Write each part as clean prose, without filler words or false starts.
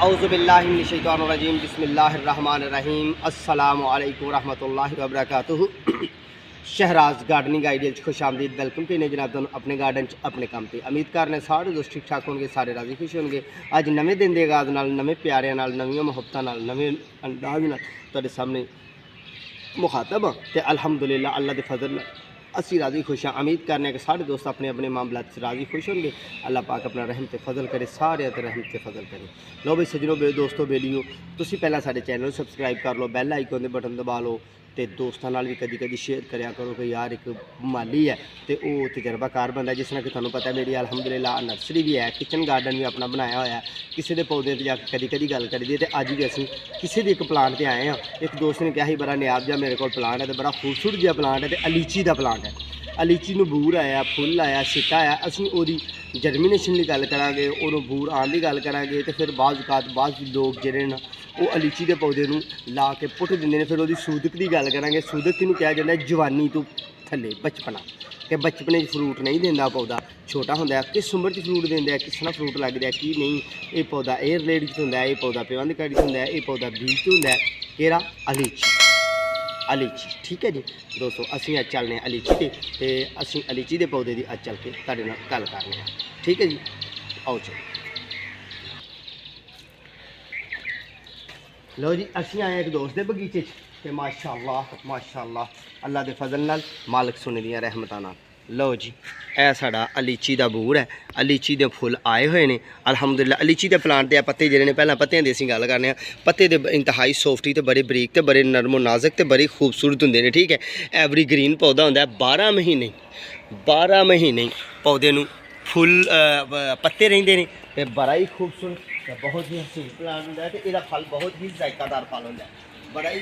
औज़ुबिल्लाहि मिनश्शैतानिर्रजीम बिस्मिल्लाहिर्रहमानिर्रहीम अस्सलामु अलैकुम रहमतुल्लाहि व बरकातुहू। शहराज गार्डनिंग आइडियल खुश आमदीद। वेलकम करने जनाब तुम अपने गार्डन अपने काम पर। उम्मीद करने सारे दोस्त ठीक ठाक होंगे, सारे राजी खुश होंगे। अज नवे दिन के आगाज़ नाल, नवे प्यारिਆਂ नाल, नवीं मुहब्बतां नाल, नवे अंदाज नाल तुहाडे सामने मुखातब हाँ। तो अलहमदुलिल्लाह अल्लाह के फजल असी राजी खुश हाँ। उम्मीद करने कि सारे दोस्त अपने अपने मामलात से राजी खुश होंगे। अल्लाह पाक अपना रहम ते फजल करे, सारे रहम ते फजल करे। लो भाई सजनों, दोस्तों बेलियो, तुसी पहला साडे चैनल सबसक्राइब कर लो, बैल आइकन दे बटन दबा लो, तो दोस्तों नाल भी कदी कदी शेयर कराया करो कि यार एक माली है तो वह तजर्बाकार बंदा है। जिस तरह कि तुहानूं पता है मेरी अलहमदुलिल्लाह नर्सरी भी है, किचन गार्डन भी अपना बनाया होया है। किसी के पौधे पर जाके कदी कदी गल करी दी, तो अज भी असीं किसी भी एक प्लांट पर आए हाँ। एक दोस्त ने कहा बड़ा नियाब जिहा मेरे को प्लांट है, तो बड़ा खूबसूरत जिहा प्लांट है, तो अलीची का प्लांट है। अलीची नूं बूर आया, फुल आया, सिट्टा आया। असीं ओहदी जर्मीनेशन की गल करांगे, उहनूं बूर आने की गल करांगे, तो फिर बाज़ लोग जिहड़े न वो अलीची के पौधे नूं ला के पुट दिंदे ने। फिर उहदी सूदक की गल करांगे। सूदक किहनूं कहा जांदा है? जवानी तो थल्ले बचपना, कि बचपने फ्रूट नहीं देंदा पौधा, छोटा होंदा किस उम्र च फ्रूट देंदा है, किस तरह फ्रूट लगदा है की नहीं। ये पौधा एयर लेड च होंदा है, ये पौधा पेवंदकारी च होंदा है, ये पौधा बीज च होंदा है। केड़ा? अलीची। अलीची ठीक है जी दोस्तों, असीं अज चलने अलीची ते असीं अलीची के पौधे की अज चल के तुहाडे नाल गल करने हैं। ठीक है जी, आओ चलो। लो जी, असीं आए एक दोस्त के बगीचे ते माशाअल्लाह अल्लाह के फजल नाल, मालिक सुने दियां रहमतां नाल। लो जी, यह साड़ा अलीची का बूर है। अलीची के फुल आए हुए हैं अलहमदुलिल्लाह। अलीची के प्लांट के पत्ते जोड़े ने, पहले पत्तियां की असीं गल करने। पत्ते दे इंतहाई सॉफ्टी तो बड़े बरीक तो बड़े नरमो नाजुक तो बड़े खूबसूरत होंगे ने। ठीक है, एवरी ग्रीन पौधा होंदा है। 12 महीने पौधे नूं फुल पत्ते रहिंदे ने, ते बड़ा ही खूबसूरत, बहुत ही हसीन प्लांट होंदा है। तो यह फल बहुत ही जायकादार फल होंदा है, बड़ा ही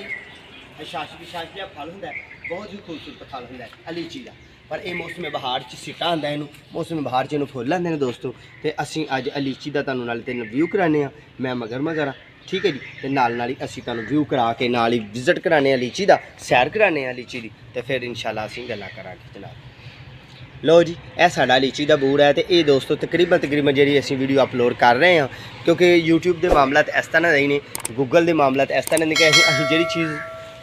शाशा फल होंदा है, बहुत ही खूबसूरत फल होंदा है अलीची का। पर यह मौसम बहार च सिट्टा आंदा है, मौसम बहार च फुल आंदे ने दोस्तों। तो असीं अज अलीची का तुहानूं नाल ते व्यू कराने। मैं मगर हाँ। ठीक है जी, तो नाल ही असीं तुहानूं व्यू करा के नाल ही विजिट कराने अलीची का, सैर कराने अलीची की, तो फिर इंशाअल्लाह असीं गल्लां करांगे जनाब। लो जी, यह साडा लीची का बूर है। तो ये दोस्तों तकरीबन जी असीं वीडियो अपलोड कर रहे हैं, क्योंकि यूट्यूब के मामला इस तरह नहीं ने, गूगल के मामला इस तरह नहीं कि असीं जिहड़ी चीज़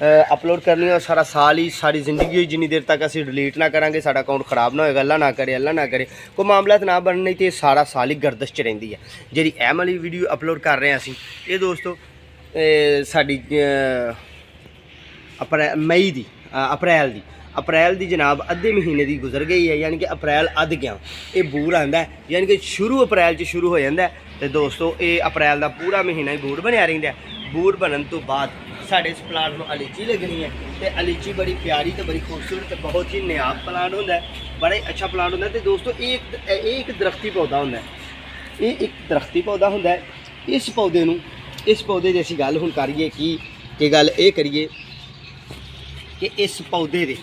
अपलोड करनी है सारा साल ही, सारी जिंदगी जिन्नी देर तक असीं डिलीट ना करांगे साडा अकाउंट खराब ना होएगा। अल्लाह ना करे कोई मामला ना बनने, तो सारा साल ही गर्दश च रहिंदी है। जिहड़ी एम वाली वीडियो अपलोड कर रहे हैं असीं, ये दोस्तों साडी अप्रैल दी जनाब अद्धे महीने की गुजर गई है, यानी कि अप्रैल अध गया। ये बूर आंदा है, यानी कि शुरू अप्रैल च शुरू हो जाता है। तो दोस्तों ये अप्रैल का पूरा महीना ही बूर बनया रहिंदा है। बूर बनन तो बाद साढ़े इस प्लांट में अलीची लगनी है। तो अलीची बड़ी प्यारी तो बड़ी खूबसूरत, बहुत ही नायाब प्लांट होंदा है, बड़ा ही अच्छा प्लांट होंदा है। तो दोस्तों एक दरख्ती पौधा होंदा है, ये एक दरख्ती पौधा होंदा है। इस पौधे की असीं गल हुण करिए कि गल ये करिए कि इस पौधे दे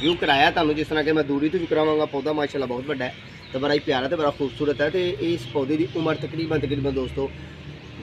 व्यू कराया तुहानूं, जिस तरह कि मैं दूरी तो भी करावांगा। पौधा माशाअल्लाह बहुत बड़ा है, तो बड़ा ही प्यारा तो बड़ा खूबसूरत है। तो इस पौधे की उम्र तकरीबन दोस्तों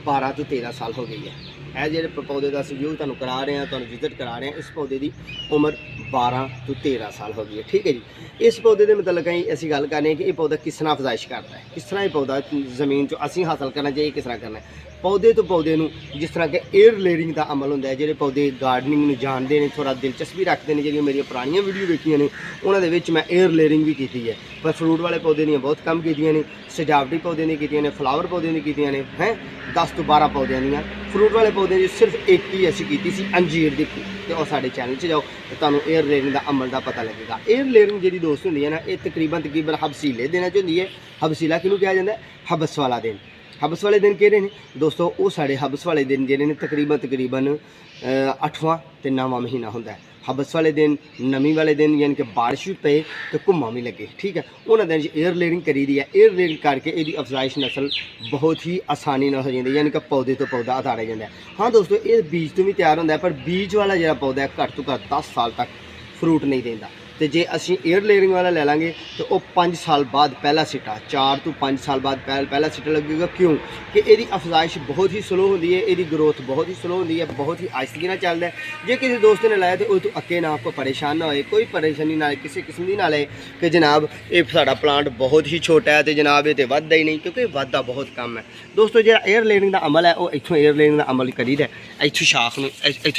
12 तो 13 साल हो गई है। यह जो पौधे का व्यू तुहानूं करा रहे हैं, तुहानूं विजिट करा रहे हैं, इस पौधे की उम्र 12 तो 13 साल हो गई है। ठीक है जी, इस पौधे के मतलब असीं गल करने कि यह पौधा किस तरह अफजाइश करता है, किस तरह यह पौधा जमीन चो असीं हासिल करना चाहिए, किस तरह करना है। पौधे तो पौधे नूं जिस तरह के एयर लेयरिंग का अमल होंदा है, जिहड़े पौधे गार्डनिंग नूं जाणदे ने, थोड़ा दिलचस्पी रखते हैं, जिहड़ियां मेरियां पुरानियां वीडियो देखियां ने उन्हां दे विच मैं एयर लेयरिंग भी कीती है, पर फ्रूट वाले पौधे नहीं बहुत कम कीतियां ने, सजावटी पौधे नहीं कीतियां ने, फ्लावर पौधे नहीं कीतियां ने, हैं 10 तो 12 पौधे दियां। फ्रूट वाले पौधे की सिर्फ एक ही असीं कीती सी अंजीर दी, ते ओह साडे चैनल 'च जाओ तो तुहानूं एयर लेयरिंग का अमल का पता लगेगा। एयर लेयरिंग जिहड़ी दोस्त हुंदी है ना, ये तकरीबन हबसीले दिन च हुंदी है। हबसीला किहनूं कहा जांदा है? हबस वाला दिन। हबस वाले दिन किहड़े ने दोस्तों? वो साढ़े हबस वाले दिन जिहड़े ने तकरीबन 8वां ते 9वां महीना हुंदा है। हबस वाले दिन, नमी वाले दिन, यानी कि बारिश भी पे तो घुम्मा भी लगे, ठीक है, उन्होंने दिन एयर लेयरिंग करी दी है। एयर लेयरिंग करके ये अफजाइश नस्ल बहुत ही आसानी नाल हो जाती है, यानी कि पौधे तो पौधा उतारा जाता है। हाँ दोस्तों, ये बीज तो भी तैयार होता है, पर बीज वाला जो पौधा है घट तो घट 10 साल तक फ्रूट नहीं देता। तो जे असी एयर लेयरिंग वाला ले लाँगे तो वह 5 साल बाद पहला सिटा, 4 तो 5 साल बाद पहला सिटा लगेगा। क्यों कि यदी अफजाइश बहुत ही स्लो होती है, यदी ग्रोथ बहुत ही स्लो होती है, बहुत ही आहिस्दगी नाल चलदा है। जे किसी दोस्त ने लाया तो वो तो अके ना, आपको परेशान ना होए, कोई परेशानी ना किसी किस्म की ना ले कि जनाब ये साडा प्लांट बहुत ही छोटा है तो जनाब ये तो वधदा ही नहीं, क्योंकि वधदा बहुत कम है। दोस्तों जो एयर लेयरिंग का अमल है, वो इत्थों एयर लेयरिंग का अमल करीदा है। इत्थों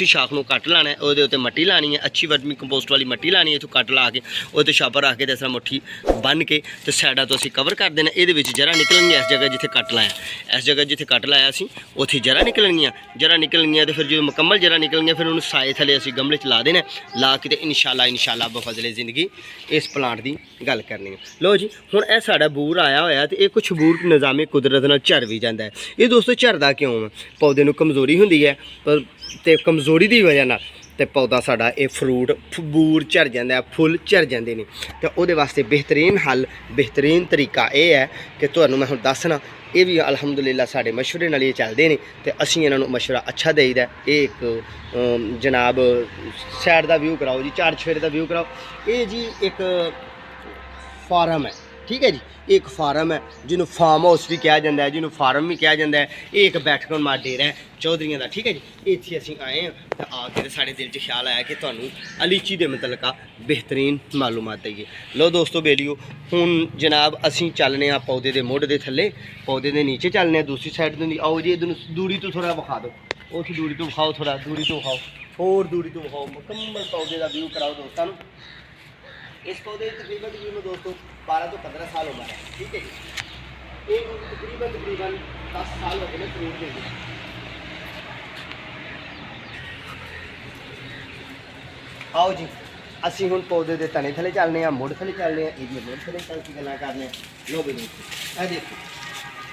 शाख नूं कट लाना है, उहदे उत्ते मट्टी लानी है, अच्छी वर्मी कंपोस्ट वाली मट्टी लानी है, इत्थों कट ला के वो छापर रख के इस तरह मुट्ठी बन के तो साइडा तो असीं कवर कर देना। ये जरा निकलणगियां इस जगह जिथे कट लाया, इस जगह जिथे कट लाया असीं उत्थे जरा निकलणगियां तो फिर जो मुकम्मल जरा निकलणगियां फिर उन्होंने साए थले असीं गमले च ला देना, ला के इंशाअल्लाह बफजले जिंदगी इस प्लांट की गल करनी है। लो जी, हुण यह साडा बूर आया होया तो ये कुछ बूर निज़ामे कुदरत नाल झर भी जाता है। ये दोस्तों झरदा क्यों है? पौधे नूं कमज़ोरी हुंदी है, पर ते कमज़ोरी की वजह नाल तो पौधा साडा ये फ्रूट बूर झर जाता है, फुल झर जाते हैं। तो वो वास्ते बेहतरीन हल, बेहतरीन तरीका यह है कि तुहानूं मैं हुण दसना, ये भी अलहमदुलिल्लाह साडे मशवरे नाल ये चलदे ने ते असीं इन्हां नूं मशवरा अच्छा देईदा। ये एक जनाब साइड का व्यू कराओ जी, 4 चफेरे का व्यू कराओ। ये जी एक फार्म है, ठीक है जी, एक फार्म है जिन्होंने फार्म हाउस भी कहा जाता है, जिन्होंने फार्म भी कहा जाता है। ये एक बैठक मार डेरा है चौधरियों का, ठीक है जी। इत्थे असीं आए हैं तो आके साढ़े दिल च ख्याल आया कि तुहानूं अलीची के मतलब बेहतरीन मालूमात देइए। लो दोस्तों बेलियो, हुण जनाब असीं चलने पौधे के मुढ़ के थले, पौधे के नीचे चलने दूसरी साइड तो। आओ जी, इधर दूरी तो थोड़ा विखा दो, उस दूरी तो विखाओ, थोड़ा दूरी तो विखाओ, होर दूरी तो विखाओ, मुकम्मल पौधे का व्यू कराओ दोस्तों। इस पौधे की तकरीबन दोस्तों 12 तो 15 साल उम्र है, ठीक है जी। एक तकरीबन 10 साल हो गए फ्रूट के। आओ जी, असीं हुण पौधे के तने थले चलने, मुड़ थले चलने, ये मुड़ थले चल के गल्लां करने। लो भी दोस्तों, देखो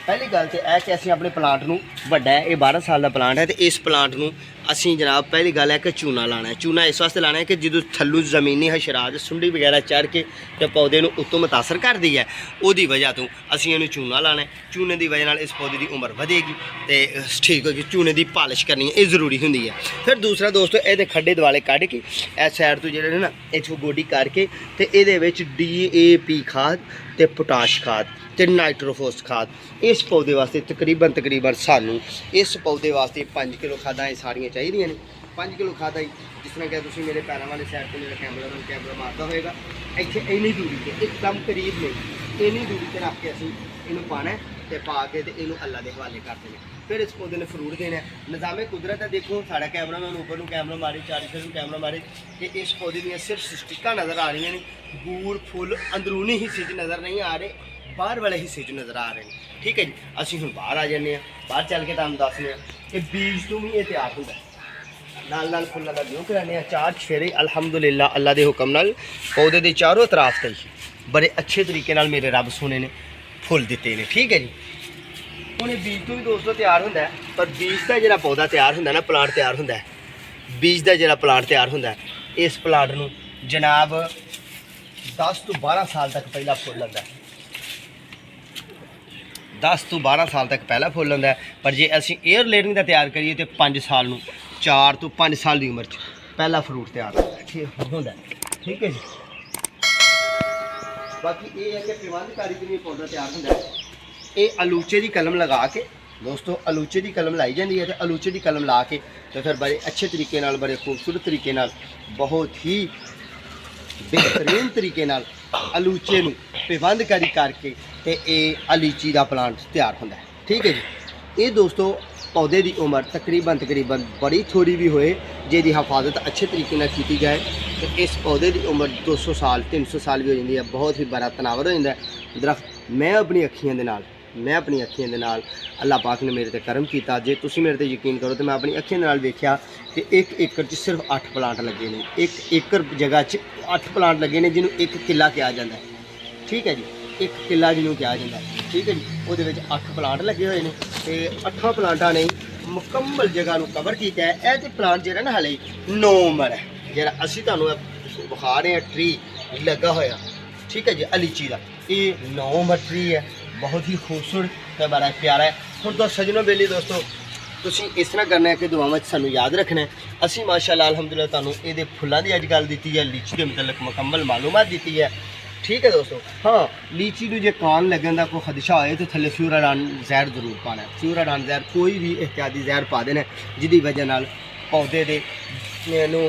पहली गल तो यह कि असीं अपने प्लांट नूं, वड्डा है ये 12 साल का प्लांट है, तो इस प्लांट नूं असीं जनाब पहली गल है कि चूना लाना है। चूना इस वास्ते लाना है कि जो थल्लों ज़मीनी हशरात सुंडी वगैरह चढ़ के तो पौधे नूं उत्तों मुतासर करती है, उसकी वजह तो असीं इहनूं चूना लाना है। चूने की वजह नाल इस पौधे की उम्र वधेगी तो ठीक होगी। चूने की पालिश करनी है, ये जरूरी होंदी है। फिर दूसरा दोस्तों, ये खड्डे दुआले कढ़ के इस साइड तो जिहड़े ना इत्थों गोडी करके तो ये DAP खाद तो पोटाश खाद तो नाइट्रोफोस खाद इस पौधे वास्ते तकरीबन सानू इस पौधे वास्ते 5 किलो खादा ये सारियां चाहिए ने। 5 किलो खादा जिस तरह कि तुसीं मेरे पैरों वाले साइड पर मेरा कैमरा मारता होएगा, इत्थे इन्नी दूरी से एकदम करीब नहीं, इन्नी दूरी से रख के असीं इनू पाना है, पा के इनू अल्लाह के हवाले कर देना। फिर इस पौधे ने फ्रूट देना है। निज़ामे कुदरत है, देखो साढ़ा कैमरा मैं ऊपर कैमरा मारे, 4 फिर कैमरा मारे कि इस पौधे दी सिर्फ स्टिक्कां नज़र आ रही हैं, बूर फुल अंदरूनी हिस्से नज़र नहीं आ रहे, बाहर वाले हिस्से नज़र आ रहे हैं, ठीक है जी। असीं हुण बाहर आ जाने, बाहर चल के तुहानूं दसने कि बीज तो भी ये तैयार होंदा है, नाल फुल्लां दा व्यू कराने। 4 चफेरे अलहमदुलिल्लाह अल्लाह के हुक्म नाल पौधे के चारों तरफ ते बड़े अच्छे तरीके नाल मेरे रब सोने ने फुल दिते ने, ठीक है जी। हुण बीज तो भी दोस्तों तैयार होंदा है, पर बीज का जिहड़ा पौधा तैयार होंदा ना, प्लांट तैयार होंदा है, बीज का जिहड़ा प्लांट तैयार होंदा है, इस प्लांट नूं जनाब 10 तो 12 साल तक पहला फुल आंदा है। 10 तो 12 साल तक पहला फुल आंदा है, पर जे असीं एयर लेयरिंग का तैयार करिए तो 5 साल नूं, 4 तो 5 साल की उम्र पहला फ्रूट तैयार होंदा है, ठीक है जी। बाकी ये है कि पिवांधकारी के लिए पौधा तैयार होंदा है। ये अलूचे की कलम लगा के दोस्तों, अलूचे की कलम लाई जाती है, तो अलूचे की कलम ला के तो फिर बड़े अच्छे तरीके नाल, बड़े खूबसूरत तरीके नाल, बहुत ही बेहतरीन तरीके नाल अलूचे नूं पिवांधकारी करके ते ये अलीची का प्लांट तैयार होंदा है, ठीक है जी। ये दोस्तों पौधे की उम्र तकरीबन बड़ी थोड़ी भी होए जिहदी हिफाजत अच्छे तरीके नाल की जाए तो इस पौधे की उम्र 200 साल 300 साल भी हो जाती है। बहुत ही बड़ा तनावर हो जाता है दरख्त। मैं अपनी अखियां दे नाल अल्लाह पाक ने मेरे ते करम किया। जे तुसीं मेरे ते यकीन करो तो मैं अपनी अखियां दे नाल वेख्या कि 1 एकड़ च सिर्फ 8 प्लांट लगे ने। 1 एकड़ जगह च 8 प्लांट लगे ने जिन्होंने 1 किला कहा जाता है। ठीक है जी, 1 किला जिन्होंने कहा जाता है। ठीक है जी, वो 8 प्लांट लगे हुए हैं तो 8 प्लांटा ने मुकम्मल जगह को कवर किया है। यह तो प्लांट जो ना हाले 9 उम्र है जरा असी तुहानू विखा रहे हैं ट्री लगा होया। ठीक है जी, लीची का ये 9 उम्र ट्री है, बहुत ही खूबसूरत तो बड़ा प्यारा है। हम तो सजनों बेली दोस्तों तुसीं इस तरह करना है कि दुआवां सानू याद रखना है। असी माशाअल्लाह अल्हम्दुलिल्लाह तुहानू ये फुल्लां दी अज गल दी है, लीची के मतलब मुकम्मल मालूमात दी है। ठीक है दोस्तों, हाँ लीची को जो कान लगन का कोई खदशा होए तो थले फ्यूराडान जहर जरूर पाना है। फ्यूराडान जहर कोई भी एहतियाती जहर पा देना जिसकी वजह नाल पौधे दे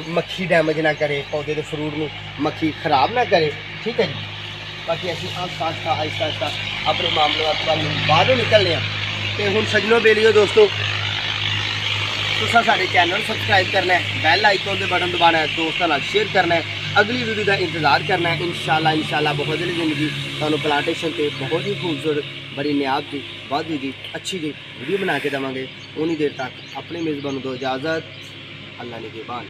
मक्खी डैमेज ना करे, पौधे के फ्रूट में मक्खी खराब ना करे। ठीक है जी, बाकी असीं आहिस्ता आहिस्ता अपने मामलों बाहरों निकलने तो हुण सजनों बेलियो दोस्तों तुसां साडे चैनल सबसक्राइब करना है, बैल आइकन के बटन दबाना है, दोस्तों नाल शेयर करना है, अगली वीडियो का इंतजार करना है। इंशाल्लाह बहुत जल्दी जिंदगी तुहानू प्लांटेशन से बहुत ही खूबसूरत बड़ी नियाब जी वाधू जी अच्छी जी वीडियो बना के देवांगे। उन्नी देर तक अपने मेज़बान दो इजाज़त, अल्लाह निगहबान।